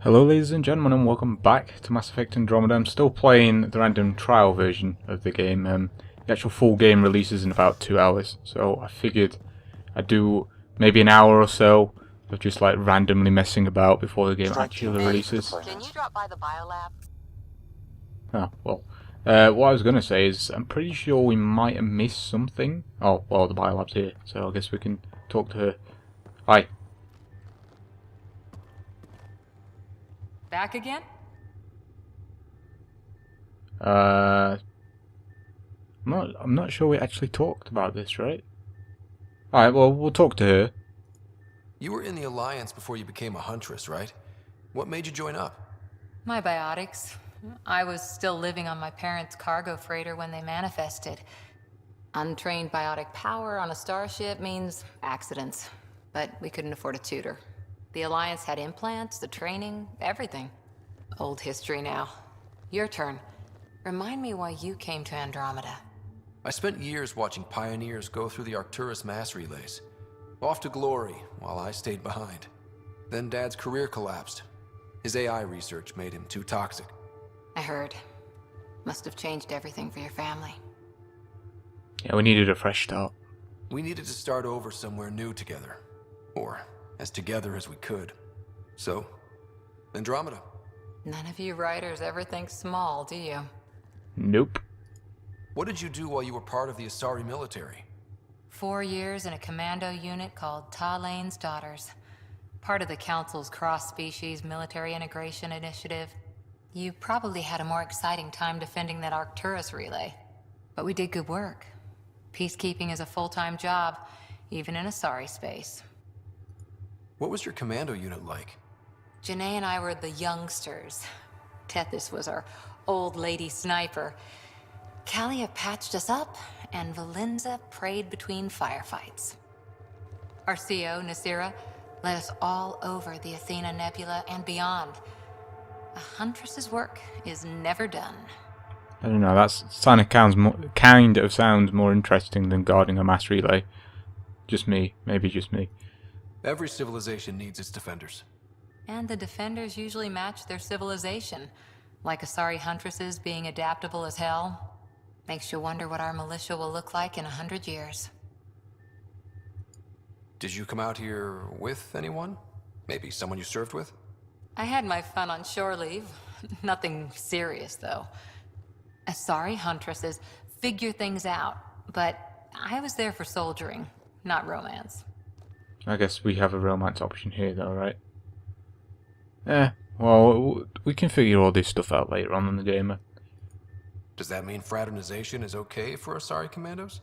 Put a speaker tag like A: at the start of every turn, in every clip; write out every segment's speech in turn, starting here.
A: Hello ladies and gentlemen, and welcome back to Mass Effect Andromeda. I'm still playing the random trial version of the game. The actual full game releases in about 2 hours, so I figured I'd do maybe an hour or so of just like randomly messing about before the game actually releases.
B: Can you drop by the biolab?
A: Oh, well. What I was going to say is I'm pretty sure we might have missed something. Oh, well, the biolab's here, so I guess we can talk to her. Hi.
B: Back again?
A: I'm not sure we actually talked about this, right? Alright, well, we'll talk to her.
C: You were in the Alliance before you became a Huntress, right? What made you join up?
B: My biotics. I was still living on my parents' cargo freighter when they manifested. Untrained biotic power on a starship means accidents, but we couldn't afford a tutor. The Alliance had implants, the training, everything. Old history now. Your turn. Remind me why you came to Andromeda.
C: I spent years watching pioneers go through the Arcturus mass relays. Off to glory, while I stayed behind. Then Dad's career collapsed. His AI research made him too toxic.
B: I heard. Must have changed everything for your family.
A: Yeah, we needed a fresh start.
C: We needed to start over somewhere new together. Or as together as we could. So, Andromeda.
B: None of you writers ever think small, do you?
A: Nope.
C: What did you do while you were part of the Asari military?
B: 4 years in a commando unit called Talane's Daughters. Part of the Council's cross-species military integration initiative. You probably had a more exciting time defending that Arcturus relay. But we did good work. Peacekeeping is a full-time job, even in Asari space.
C: What was your commando unit like?
B: Janae and I were the youngsters. Tethys was our old lady sniper. Kalia patched us up, and Valenza prayed between firefights. Our CO, Nasira, led us all over the Athena Nebula and beyond. A Huntress's work is never done.
A: I don't know, that kind of sounds more interesting than guarding a mass relay. Just me, maybe just me.
C: Every civilization needs its defenders.
B: And the defenders usually match their civilization, like Asari Huntresses being adaptable as hell. Makes you wonder what our militia will look like in 100 years.
C: Did you come out here with anyone? Maybe someone you served with?
B: I had my fun on shore leave. Nothing serious, though. Asari Huntresses figure things out, but I was there for soldiering, not romance.
A: I guess we have a romance option here though, right? Well, we can figure all this stuff out later on in the game.
C: Does that mean fraternization is okay for Asari commandos?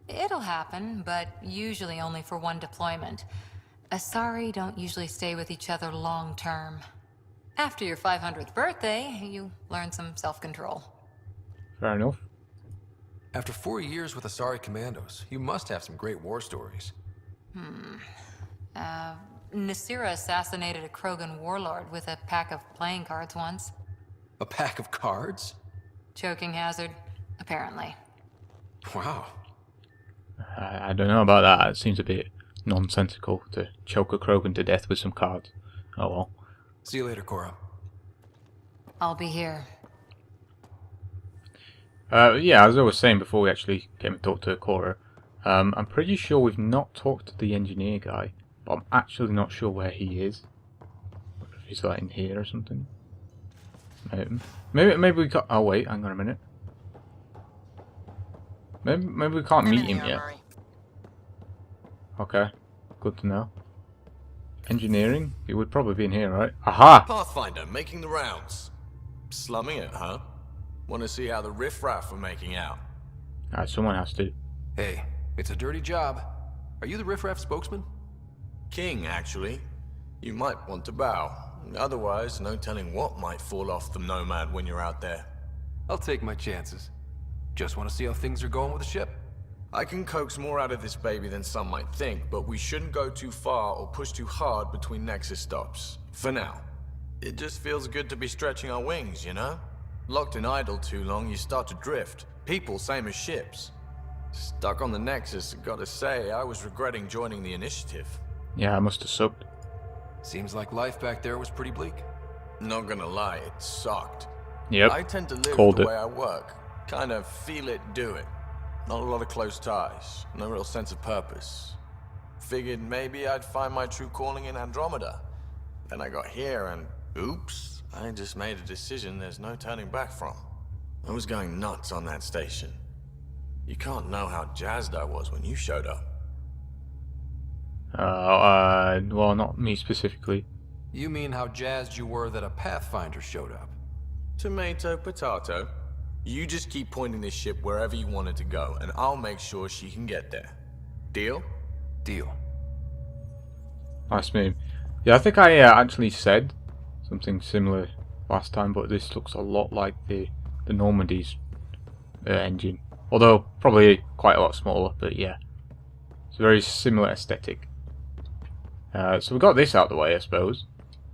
B: It'll happen, but usually only for one deployment. Asari don't usually stay with each other long term. After your 500th birthday, you learn some self-control.
A: Fair enough.
C: After 4 years with Asari commandos, you must have some great war stories.
B: Nasira assassinated a Krogan warlord with a pack of playing cards once.
C: A pack of cards?
B: Choking hazard, apparently.
C: Wow.
A: I don't know about that. It seems a bit nonsensical to choke a Krogan to death with some cards. Oh well.
C: See you later, Cora.
B: I'll be here.
A: Yeah, as I was saying before we actually came and talked to Cora, I'm pretty sure we've not talked to the engineer guy, but I'm actually not sure where he is. If he's like in here or something. Maybe we can't. Oh wait, hang on a minute. Maybe we can't meet him yet. Okay, good to know. Engineering? He would probably be in here, right? Aha!
D: Pathfinder, making the rounds. Slumming it, huh? Want to see how the riffraff are making out?
A: Alright, someone has to.
C: Hey, it's a dirty job. Are you the riffraff spokesman?
D: King, actually. You might want to bow. Otherwise, no telling what might fall off the Nomad when you're out there.
C: I'll take my chances. Just want to see how things are going with the ship.
D: I can coax more out of this baby than some might think, but we shouldn't go too far or push too hard between Nexus stops. For now. It just feels good to be stretching our wings, you know? Locked in idle too long, you start to drift. People, same as ships. Stuck on the Nexus, gotta say, I was regretting joining the Initiative.
A: Yeah, I must have sucked.
C: Seems like life back there was pretty bleak.
D: Not gonna lie, it sucked.
A: Yep.
D: I tend to live
A: Called
D: the
A: it.
D: way I work. Kind of feel it, do it. Not a lot of close ties. No real sense of purpose. Figured maybe I'd find my true calling in Andromeda. Then I got here and oops, I just made a decision there's no turning back from. I was going nuts on that station. You can't know how jazzed I was when you showed up.
A: Well, not me specifically.
C: You mean how jazzed you were that a Pathfinder showed up?
D: Tomato, potato. You just keep pointing this ship wherever you want it to go, and I'll make sure she can get there. Deal?
C: Deal.
A: Nice move. Yeah, I think I actually said something similar last time, but this looks a lot like the Normandy's engine. Although, probably quite a lot smaller, but yeah. It's a very similar aesthetic. So we got this out of the way, I suppose.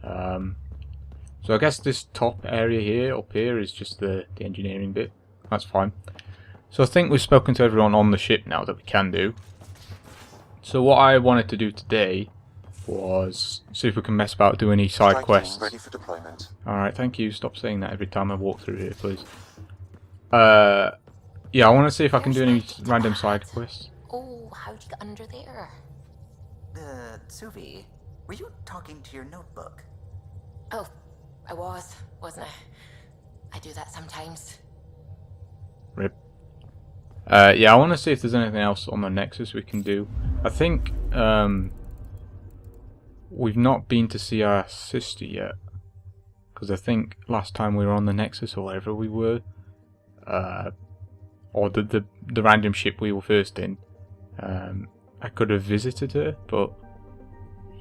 A: So I guess this top area here, up here, is just the engineering bit. That's fine. So I think we've spoken to everyone on the ship now that we can do. So what I wanted to do today was see if we can mess about, do any side quests.
E: Ready for deployment.
A: Alright, thank you. Stop saying that every time I walk through here, please. Yeah, I want to see if I can do any random side quests.
F: Oh, how'd you get under there?
E: Suvi, were you talking to your notebook?
F: Oh, I wasn't I? I do that sometimes.
A: Rip. Yeah, I want to see if there's anything else on the Nexus we can do. I think we've not been to see our sister yet, because I think last time we were on the Nexus or wherever we were, or the random ship we were first in, I could have visited her, but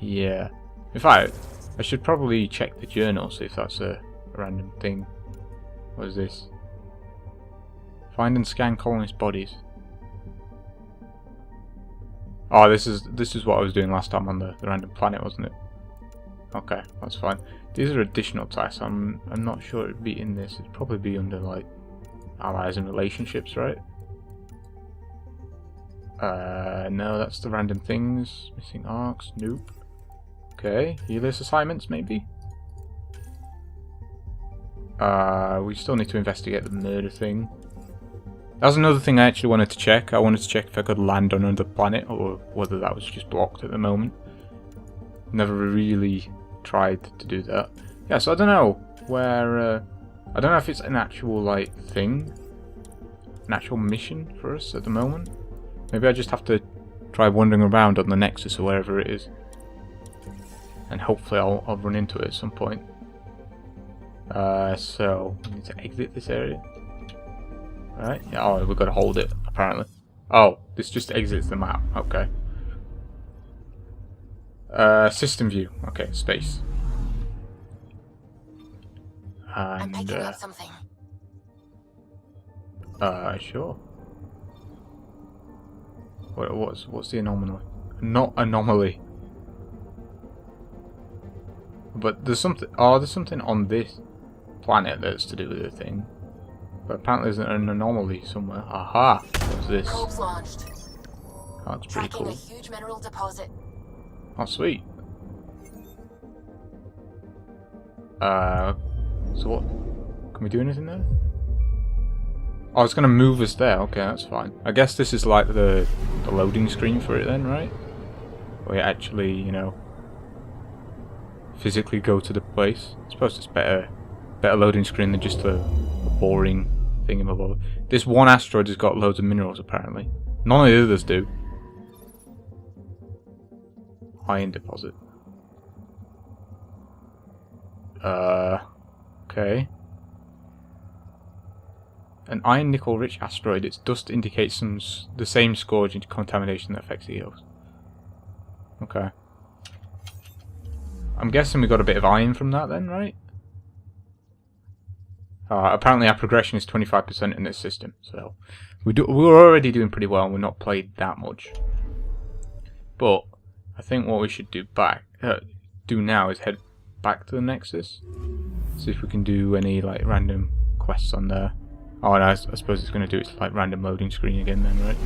A: yeah. In fact, I should probably check the journal, see if that's a random thing. What is this? Find and scan colonist bodies. Oh, this is what I was doing last time on the random planet, wasn't it? Okay, that's fine. These are additional tasks. I'm not sure it'd be in this. It'd probably be under like allies and relationships, right? No, that's the random things. Missing arcs. Nope. Okay, healers assignments maybe. We still need to investigate the murder thing. That was another thing I actually wanted to check. I wanted to check if I could land on another planet or whether that was just blocked at the moment. Never really tried to do that. Yeah, so I don't know where. I don't know if it's an actual like thing, an actual mission for us at the moment. Maybe I just have to try wandering around on the Nexus or wherever it is, and hopefully I'll run into it at some point. So we need to exit this area. Alright, yeah, oh, we've got to hold it, apparently. Oh, this just exits the map, okay. System view, okay, space.
F: I'm
A: And,
F: picking up something.
A: sure. What's the anomaly? Not anomaly. But there's something, there's something on this planet that's to do with the thing. But apparently there's an anomaly somewhere. Aha! What's this?
F: Probes launched.
A: Oh, that's pretty
F: Tracking
A: cool.
F: a huge mineral deposit.
A: Oh, sweet. So what? Can we do anything there? Oh, it's gonna move us there. Okay, that's fine. I guess this is like the loading screen for it then, right? Where you actually, you know, physically go to the place. I suppose it's better loading screen than just a boring thingamabob. This one asteroid has got loads of minerals apparently. None of the others do. Iron deposit. Okay. An iron nickel rich asteroid. Its dust indicates the same scourge into contamination that affects the Earth. Okay. I'm guessing we got a bit of iron from that then, right? Apparently our progression is 25% in this system, so we're already doing pretty well and we're not played that much. But I think what we should do now is head back to the Nexus. See if we can do any like random quests on there. Oh, and I suppose it's going to do its like random loading screen again then, right?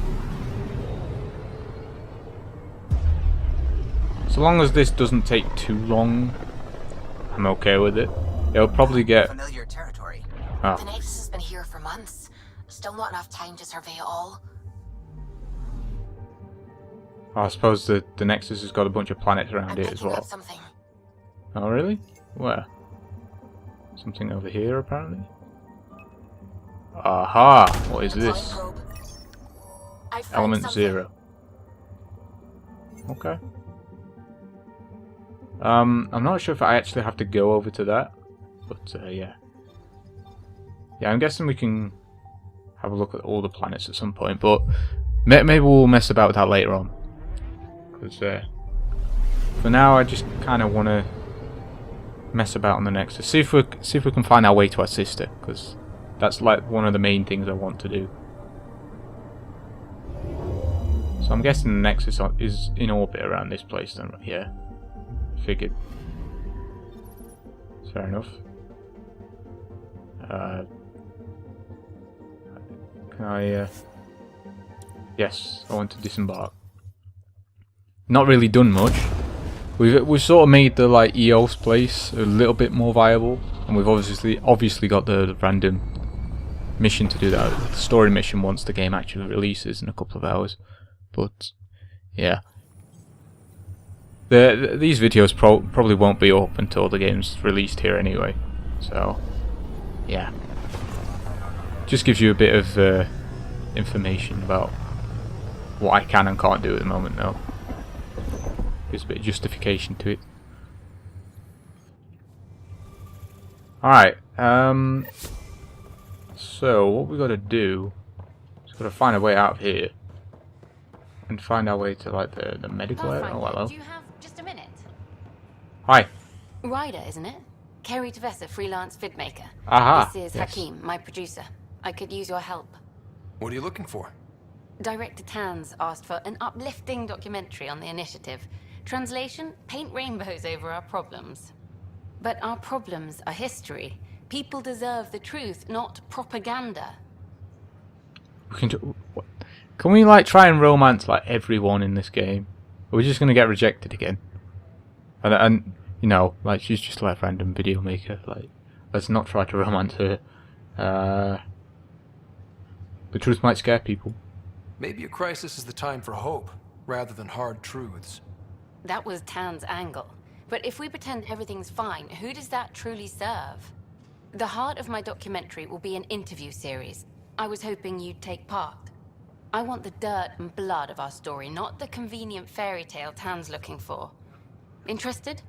A: So long as this doesn't take too long, I'm okay with it. It'll probably get...
E: Familiar territory.
F: The
A: Oh,
F: Nexus has been here for months. Still not enough time to survey it all.
A: I suppose the Nexus has got a bunch of planets around
F: I'm
A: it as
F: picking
A: well.
F: up something.
A: Oh, really? Where? Something over here, apparently? Aha! What is
F: Deploying
A: this?
F: probe. I found
A: Element
F: something.
A: 0. Okay. I'm not sure if I actually have to go over to that, but yeah. Yeah, I'm guessing we can have a look at all the planets at some point, but maybe we'll mess about with that later on. Because for now, I just kind of want to mess about on the Nexus. See if we can find our way to our sister, because that's like one of the main things I want to do. So I'm guessing the Nexus is in orbit around this place then, right? Yeah. Figured. Fair enough. Can I, yes, I want to disembark. Not really done much. We've sort of made the like EOS place a little bit more viable, and we've obviously got the random mission to do that, the story mission once the game actually releases in a couple of hours. But yeah, these videos probably won't be up until the game's released here anyway. So yeah, just gives you a bit of information about what I can and can't do at the moment, though. Gives a bit of justification to it. Alright, so what we gotta do is gotta find a way out of here and find our way to like the medical area. Oh, hello.
F: Do you have just a minute?
A: Hi.
F: Ryder, isn't it? Kerry Tavessa, freelance vidmaker.
A: Aha.
F: This is
A: Yes.
F: Hakim, my producer. I could use your help.
C: What are you looking for?
F: Director Tans asked for an uplifting documentary on the initiative. Translation, paint rainbows over our problems. But our problems are history. People deserve the truth, not propaganda.
A: Can we like try and romance like everyone in this game? Or we're just gonna get rejected again? And you know, like she's just like a random video maker. Like, let's not try to romance her. The truth might scare people.
C: Maybe a crisis is the time for hope, rather than hard truths.
F: That was Tan's angle. But if we pretend everything's fine, who does that truly serve? The heart of my documentary will be an interview series. I was hoping you'd take part. I want the dirt and blood of our story, not the convenient fairy tale Tan's looking for. Interested?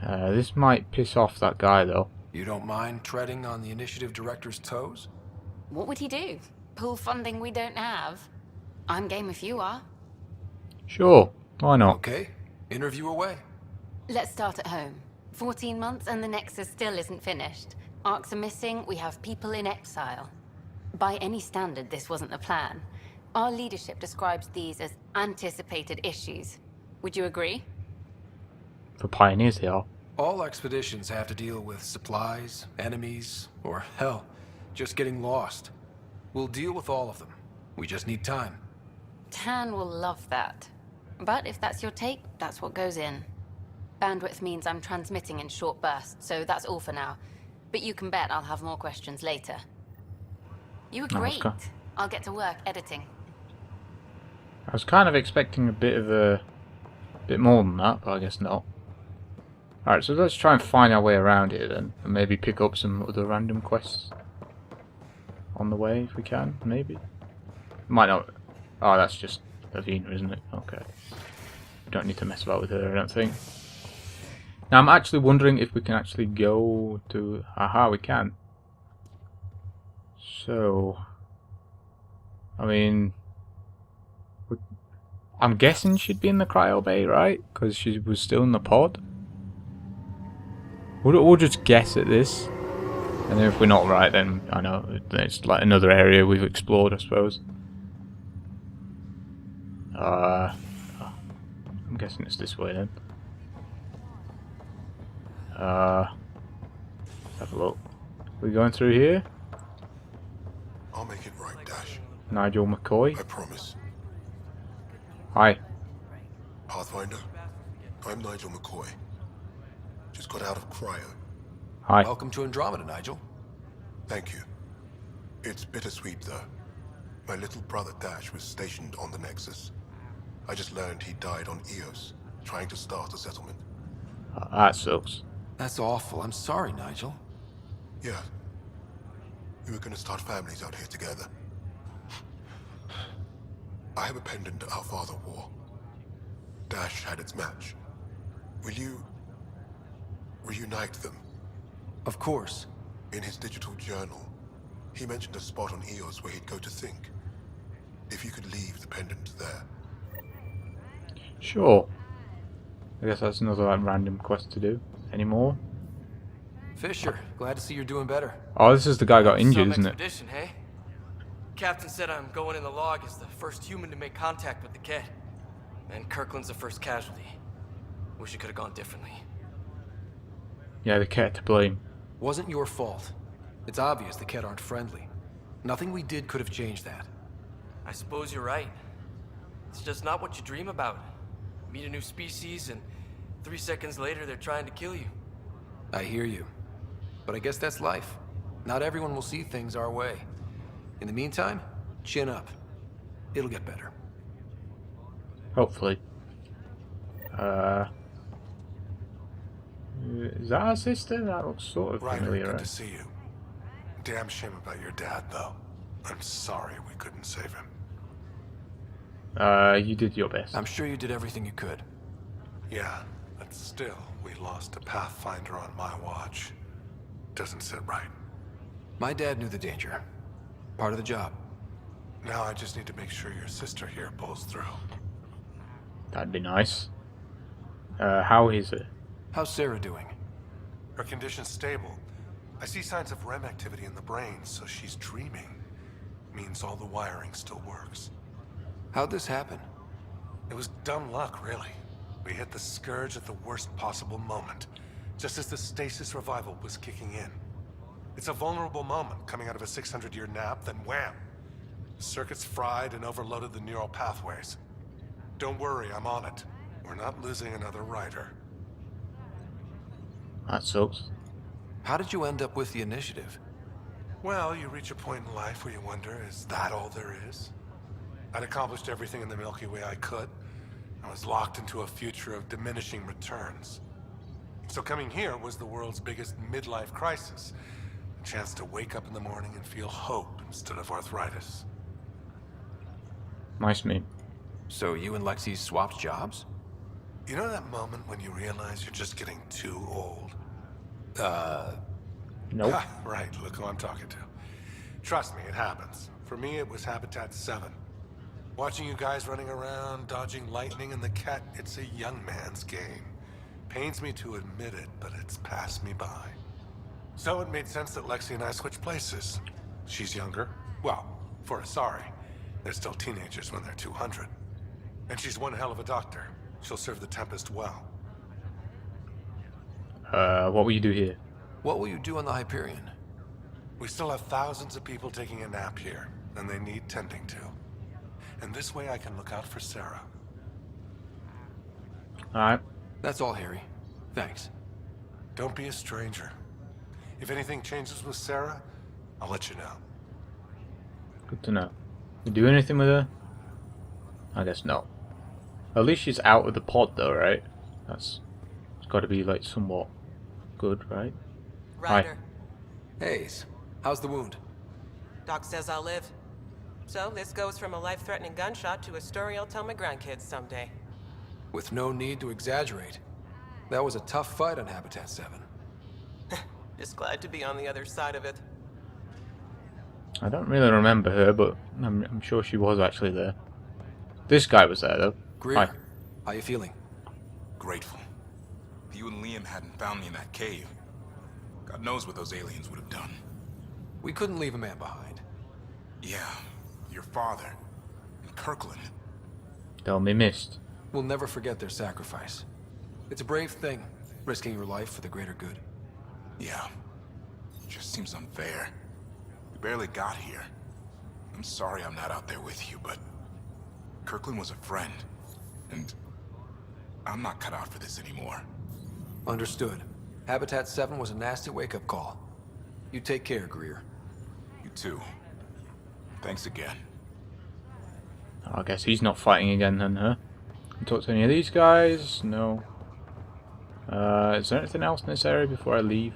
A: This might piss off that guy though.
C: You don't mind treading on the initiative director's toes?
F: What would he do? Pull funding we don't have? I'm game if you are.
A: Sure, why not?
C: Okay, interview away.
F: Let's start at home. 14 months and the Nexus still isn't finished. Arcs are missing, we have people in exile. By any standard, this wasn't the plan. Our leadership describes these as anticipated issues. Would you agree?
A: For pioneers they are.
C: All expeditions have to deal with supplies, enemies, or hell, just getting lost. We'll deal with all of them. We just need time.
F: Tan will love that. But if that's your take, that's what goes in. Bandwidth means I'm transmitting in short bursts, so that's all for now. But you can bet I'll have more questions later. You were great.
A: Okay.
F: I'll get to work editing.
A: I was kind of expecting a bit more than that, but I guess not. Alright, so let's try and find our way around here then, and maybe pick up some other random quests on the way if we can, maybe. Might not. Oh, that's just Avina, isn't it? Okay. We don't need to mess about with her, I don't think. Now I'm actually wondering if we can actually go to... Aha, we can. So... I mean... I'm guessing she'd be in the cryo bay, right? Because she was still in the pod. We'll just guess at this. And then if we're not right, then I know it's like another area we've explored, I suppose. I'm guessing it's this way then. Have a look. We going through here?
G: I'll make it right, Dash.
A: Nigel McCoy.
G: I promise.
A: Hi.
G: Pathfinder, I'm Nigel McCoy. Just got out of cryo.
A: Hi.
C: Welcome to Andromeda, Nigel.
G: Thank you. It's bittersweet, though. My little brother Dash was stationed on the Nexus. I just learned he died on Eos, trying to start a settlement.
A: That sucks.
C: That's awful. I'm sorry, Nigel.
G: Yeah. We were gonna start families out here together. I have a pendant our father wore. Dash had its match. Will you reunite them?
C: Of course.
G: In his digital journal, he mentioned a spot on Eos where he'd go to think. If you could leave the pendant there.
A: Sure. I guess that's another like random quest to do. Any more?
C: Fisher, glad to see you're doing better.
A: Oh, this is the guy who got injured,
H: Some
A: isn't it?
H: expedition, hey? Captain said I'm going in the log as the first human to make contact with the Kett. And Kirkland's the first casualty. Wish it could have gone differently.
A: Yeah, the cat to blame.
C: Wasn't your fault. It's obvious the Kett aren't friendly. Nothing we did could have changed that.
H: I suppose you're right. It's just not what you dream about. Meet a new species and 3 seconds later they're trying to kill you.
C: I hear you. But I guess that's life. Not everyone will see things our way. In the meantime, chin up. It'll get better.
A: Hopefully. Is that our sister? That looks sort of
G: Ryder,
A: familiar,
G: good
A: right?
G: to see you. Damn shame about your dad, though. I'm sorry we couldn't save him.
A: You did your best.
C: I'm sure you did everything you could.
G: Yeah, but still, we lost a Pathfinder on my watch. Doesn't sit right.
C: My dad knew the danger. Part of the job.
G: Now I just need to make sure your sister here pulls through.
A: That'd be nice. How is it?
C: How's Sarah doing?
G: Her condition's stable. I see signs of REM activity in the brain, so she's dreaming. Means all the wiring still works.
C: How'd this happen?
G: It was dumb luck, really. We hit the Scourge at the worst possible moment, just as the stasis revival was kicking in. It's a vulnerable moment, coming out of a 600-year nap, then wham! The circuit's fried and overloaded the neural pathways. Don't worry, I'm on it. We're not losing another Ryder.
A: That sucks.
C: How did you end up with the initiative?
G: Well, you reach a point in life where you wonder, is that all there is? I'd accomplished everything in the Milky Way I could. I was locked into a future of diminishing returns. So coming here was the world's biggest midlife crisis. A chance to wake up in the morning and feel hope instead of arthritis.
A: Nice meme.
C: So you and Lexi swapped jobs?
G: You know that moment when you realize you're just getting too old?
A: Nope.
G: Ah, right, look who I'm talking to. Trust me, it happens. For me, it was Habitat 7. Watching you guys running around, dodging lightning and the Kett, it's a young man's game. Pains me to admit it, but it's passed me by. So it made sense that Lexi and I switched places. She's younger. Well, for Asari. They're still teenagers when they're 200. And she's one hell of a doctor. She'll serve the Tempest well.
A: What will you do here?
C: What will you do on the Hyperion?
G: We still have thousands of people taking a nap here, and they need tending to. And this way I can look out for Sara.
A: Alright.
C: That's all, Harry. Thanks.
G: Don't be a stranger. If anything changes with Sara, I'll let you know.
A: Good to know. You do anything with her? I guess not. At least she's out of the pod though, right? It's got to be like somewhat good, right?
I: Ryder,
C: Hayes, how's the wound?
I: Doc says I'll live. So this goes from a life-threatening gunshot to a story I'll tell my grandkids someday.
C: With no need to exaggerate. That was a tough fight on Habitat 7.
I: Just glad to be on the other side of it.
A: I don't really remember her, but I'm sure she was actually there. This guy was there though.
C: Greer,
A: Hi.
C: how you feeling?
J: Grateful. If you and Liam hadn't found me in that cave, God knows what those aliens would have done.
C: We couldn't leave a man behind.
J: Yeah, your father, and Kirkland.
A: They'll be missed.
C: We'll never forget their sacrifice. It's a brave thing, risking your life for the greater good.
J: Yeah, just seems unfair. We barely got here. I'm sorry I'm not out there with you, but Kirkland was a friend, and I'm not cut out for this anymore.
C: Understood. Habitat 7 was a nasty wake-up call. You take care, Greer.
J: You too. Thanks again.
A: I guess he's not fighting again then, huh? Can talk to any of these guys? No. Is there anything else in this area before I leave?